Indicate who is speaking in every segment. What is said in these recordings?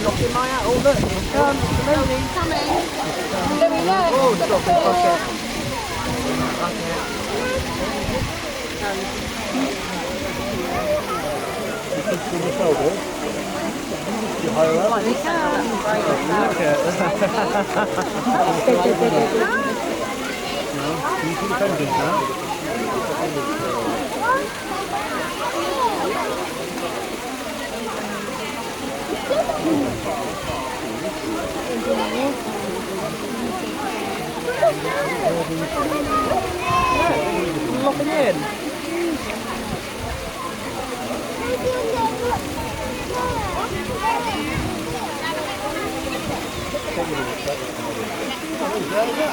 Speaker 1: Knocking my hat. Oh, look.
Speaker 2: Coming. Let me know.
Speaker 1: Oh, stop it. Okay. You higher up?
Speaker 2: Like this now, that's great.
Speaker 1: Can you see the penguins now? Locking in.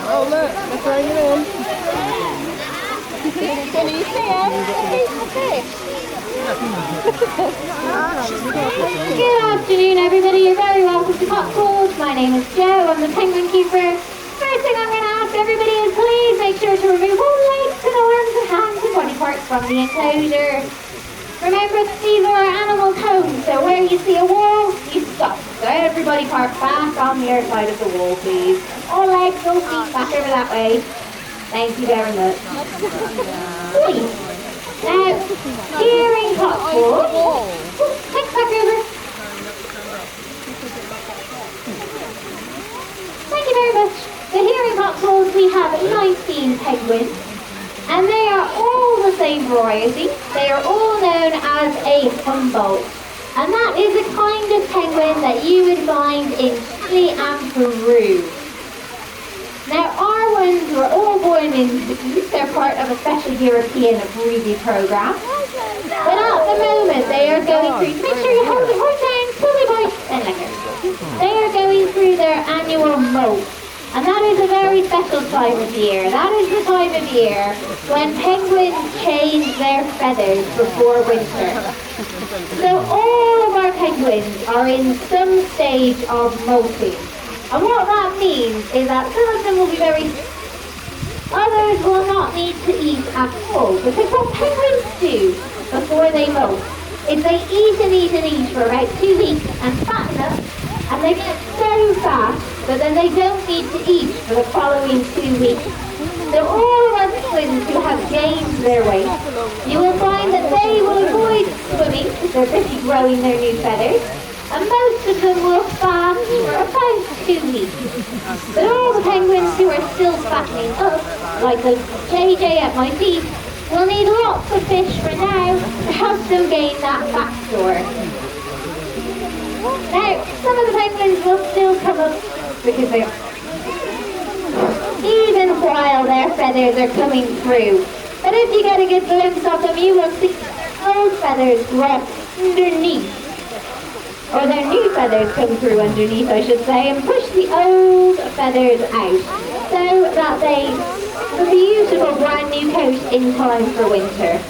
Speaker 1: Oh look, they're throwing it in.
Speaker 2: Can you see it?
Speaker 3: Good afternoon, everybody. You're very welcome to Cotswold. My name is Jo. I'm the penguin keeper. First thing I'm going to ask everybody is please make sure to remove all legs and arms and hands and body parts from the enclosure. Remember that these are our animals' homes, so where you see a wall, you stop. So everybody park back on the other side of the wall, please. All legs, all feet back over that way. Thank you very much. Please. Now, here in Cotswold, next back over. Thank you very much. So here in Cotswold we have 19 penguins, and they are all the same variety. They are all known as a Humboldt, and that is a kind of penguin that you would find in Chile and Peru. Now, our ones were all born in the East. They're part of a special European breeding program. But at the moment, they are going through, make sure you hold it right down, fully by, and let go. They are going through their annual molt. And that is a very special time of year. That is the time of year when penguins change their feathers before winter. So all of our penguins are in some stage of molting. And what that means is that some of them will be others will not need to eat at all. Because what penguins do before they molt is they eat and eat and eat for about 2 weeks and fatten up, and they get so fat that then they don't need to eat for the following 2 weeks. So all of our penguins who have gained their weight, you will find that they will avoid swimming because they're busy growing their new feathers. And most of them will fast for about 2 weeks. But all the penguins who are still fattening up, like the JJ at my feet, will need lots of fish for now to help them gain that fat store. Now, some of the penguins will still come up because they're even while their feathers are coming through. But if you get a good glimpse of them, you will see old feathers grow underneath. Or their new feathers come through underneath, I should say, and push the old feathers out, so that they have a beautiful brand new coat in time for winter.